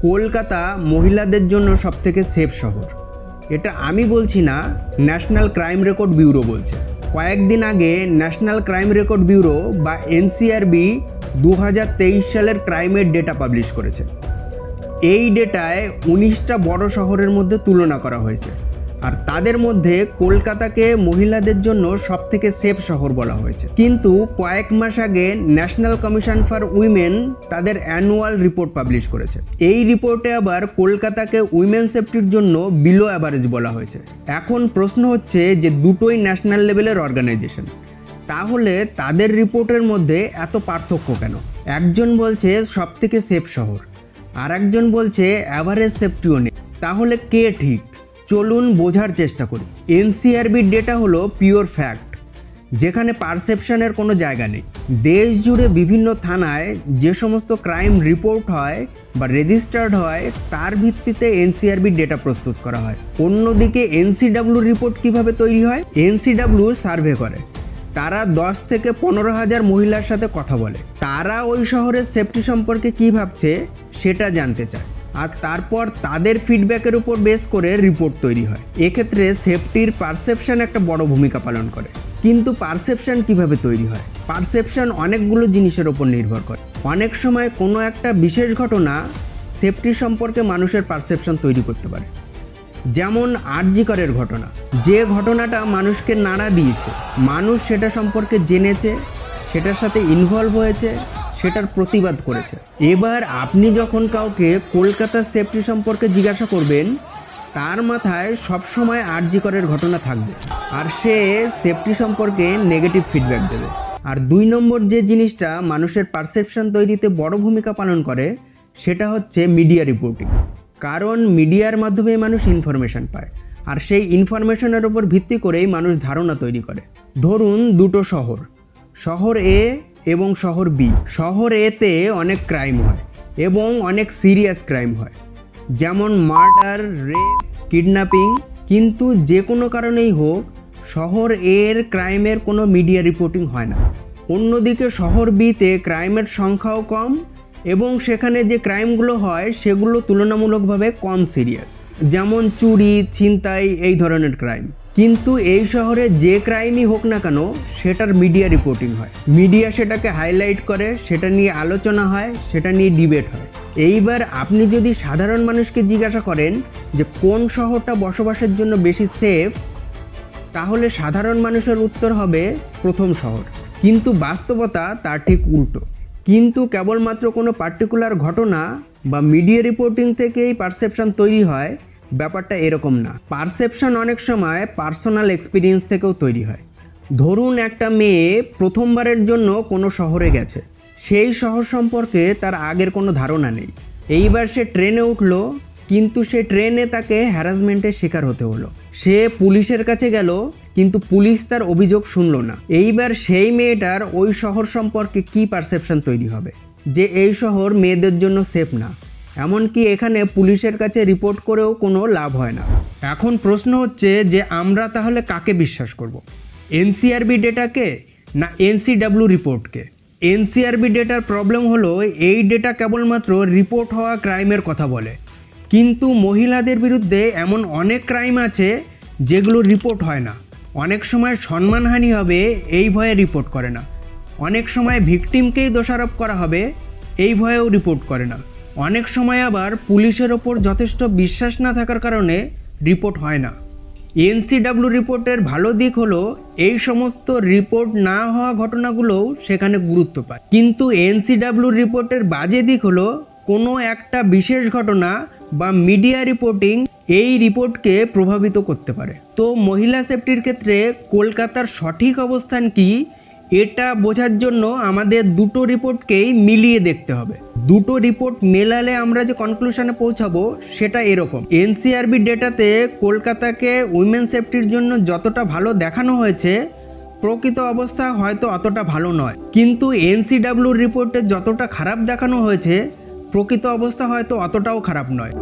কলকাতা মহিলাদের জন্য সবথেকে সেফ শহর, এটা আমি বলছি না, ন্যাশনাল ক্রাইম রেকর্ড ব্যুরো বলছে। কয়েকদিন আগে ন্যাশনাল ক্রাইম রেকর্ড ব্যুরো বা এনসিআরবি 2023 সালের ক্রাইমের ডেটা পাবলিশ করেছে। এই ডেটায় 19টা বড় শহরের মধ্যে তুলনা করা হয়েছে, আর তাদের মধ্যে কলকাতাকে মহিলাদের জন্য সবথেকে সেফ শহর বলা হয়েছে। কিন্তু কয়েক মাস আগে ন্যাশনাল কমিশন ফর উইমেন তাদের অ্যানুয়াল রিপোর্ট পাবলিশ করেছে। এই রিপোর্টে আবার কলকাতাকে উইমেন সেফটির জন্য বিলো অ্যাভারেজ বলা হয়েছে। এখন প্রশ্ন হচ্ছে যে দুটোই ন্যাশনাল লেভেলের অর্গানাইজেশন, তাহলে তাদের রিপোর্টের মধ্যে এত পার্থক্য কেন? একজন বলছে সবথেকে সেফ শহর, আর একজন বলছে অ্যাভারেজ সেফটিও নেই। তাহলে কে ঠিক? চলুন বোঝার চেষ্টা করি। এনসিআরবির ডেটা হলো পিওর ফ্যাক্ট, যেখানে পারসেপশনের কোনো জায়গা নেই। দেশ জুড়ে বিভিন্ন থানায় যে সমস্ত ক্রাইম রিপোর্ট হয় বা রেজিস্টার্ড হয় তার ভিত্তিতে এনসিআরবির ডেটা প্রস্তুত করা হয়। অন্যদিকে এনসিডাব্লিউ রিপোর্ট কিভাবে তৈরি হয়? এনসিডাব্লিউ সার্ভে করে, তারা 10 থেকে 15,000 মহিলার সাথে কথা বলে, তারা ওই শহরের সেফটি সম্পর্কে কী ভাবছে সেটা জানতে চায়, আর তারপর তাদের ফিডব্যাকের উপর বেস করে রিপোর্ট তৈরি হয়। এক্ষেত্রে সেফটির পারসেপশন একটা বড় ভূমিকা পালন করে। কিন্তু পারসেপশন কিভাবে তৈরি হয়? পারসেপশন অনেকগুলো জিনিসের উপর নির্ভর করে। অনেক সময় কোনো একটা বিশেষ ঘটনা সেফটি সম্পর্কে মানুষের পারসেপশন তৈরি করতে পারে। যেমন আরজি করের ঘটনা, যে ঘটনাটা মানুষকে নাড়া দিয়েছে, মানুষ সেটা সম্পর্কে জেনেছে, সেটার সাথে ইনভলভ হয়েছে, সেটার প্রতিবাদ করেছে। এবার আপনি যখন কাউকে কলকাতার সেফটি সম্পর্কে জিজ্ঞাসা করবেন, তার মাথায় সবসময় আরজি করের ঘটনা থাকবে, আর সে সেফটি সম্পর্কে নেগেটিভ ফিডব্যাক দেবে। আর 2 নম্বর যে জিনিসটা মানুষের পারসেপশন তৈরিতে বড় ভূমিকা পালন করে সেটা হচ্ছে মিডিয়া রিপোর্টিং। কারণ মিডিয়ার মাধ্যমে মানুষ ইনফরমেশন পায়, আর সেই ইনফরমেশনের উপর ভিত্তি করেই মানুষ ধারণা তৈরি করে। ধরুন দুটো শহর, শহর এ এবং শহর বি। শহর এতে অনেক ক্রাইম হয় এবং অনেক সিরিয়াস ক্রাইম হয়, যেমন মার্ডার, রেপ, কিডন্যাপিং। কিন্তু যে কোনো কারণেই হোক শহর এর ক্রাইমের কোনো মিডিয়া রিপোর্টিং হয় না। অন্যদিকে শহর বিতে ক্রাইমের সংখ্যাও কম এবং সেখানে যে ক্রাইমগুলো হয় সেগুলো তুলনামূলকভাবে কম সিরিয়াস, যেমন চুরি, ছিনতাই, এই ধরনের ক্রাইম। কিন্তু এই শহরে যে ক্রাইমই হোক না কেন সেটার মিডিয়া রিপোর্টিং হয়, মিডিয়া সেটাকে হাইলাইট করে, সেটা নিয়ে আলোচনা হয়, সেটা নিয়ে ডিবেট হয়। এইবার আপনি যদি সাধারণ মানুষকে জিজ্ঞাসা করেন যে কোন শহরটা বসবাসের জন্য বেশি সেফ, তাহলে সাধারণ মানুষের উত্তর হবে প্রথম শহর। কিন্তু বাস্তবতা তার ঠিক উল্টো। কিন্তু কেবলমাত্র কোনো পার্টিকুলার ঘটনা বা মিডিয়া রিপোর্টিং থেকেই পারসেপশন তৈরি হয়, ব্যাপারটা এরকম না। পারসেপশন অনেক সময় পার্সোনাল এক্সপিরিয়েন্স থেকেও তৈরি হয়। ধরুন একটা মেয়ে প্রথমবারের জন্য কোনো শহরে গেছে, সেই শহর সম্পর্কে তার আগের কোনো ধারণা নেই। এইবার সে ট্রেনে উঠলো, কিন্তু সে ট্রেনে তাকে হ্যারাসমেন্টের শিকার হতে হলো। সে পুলিশের কাছে গেল, কিন্তু পুলিশ তার অভিযোগ শুনলো না। এইবার সেই মেয়েটার ওই শহর সম্পর্কে কি পারসেপশন তৈরি হবে? যে এই শহর মেয়েদের জন্য সেফ না, এমনকি এখানে পুলিশের কাছে রিপোর্ট করেও কোনো লাভ হয় না। এখন প্রশ্ন হচ্ছে যে আমরা তাহলে কাকে বিশ্বাস করব? এনসিআরবি ডেটাকে না এনসিডাব্লিউ রিপোর্টকে? এনসিআরবি ডেটার প্রবলেম হলো এই ডেটা কেবলমাত্র রিপোর্ট হওয়া ক্রাইমের কথা বলে, কিন্তু মহিলাদের বিরুদ্ধে এমন অনেক ক্রাইম আছে যেগুলো রিপোর্ট হয় না। অনেক সময় সম্মানহানি হবে এই ভয়ে রিপোর্ট করে না, অনেক সময় ভিকটিমকেই দোষারোপ করা হবে এই ভয়েও রিপোর্ট করে না, অনেক সময় আবার পুলিশের ওপর যথেষ্ট বিশ্বাস না থাকার কারণে রিপোর্ট হয় না। এনসিডাব্লিউ রিপোর্টের ভালো দিক হলো এই সমস্ত রিপোর্ট না হওয়া ঘটনাগুলোও সেখানে গুরুত্ব পায়, কিন্তু এনসিডাব্লিউ রিপোর্টের বাজে দিক হলো কোনো একটা বিশেষ ঘটনা বা মিডিয়া রিপোর্টিং এই রিপোর্টকে প্রভাবিত করতে পারে। তো মহিলা সেফটির ক্ষেত্রে কলকাতার সঠিক অবস্থান কি, এটা বোঝার জন্য আমাদের দুটো রিপোর্টকেই মিলিয়ে দেখতে হবে। দুটো রিপোর্ট মেলালে আমরা যে কনক্লুশনে পৌঁছাবো সেটা এরকম। এনসিআরবি ডেটাতে কলকাতাকে উইমেন সেফটির জন্য যতটা ভালো দেখানো হয়েছে, প্রকৃত অবস্থা হয়তো অতটা ভালো নয়। কিন্তু এনসিডাব্লিউ রিপোর্টে যতটা খারাপ দেখানো হয়েছে, প্রকৃত অবস্থা হয়তো অতটাও খারাপ নয়।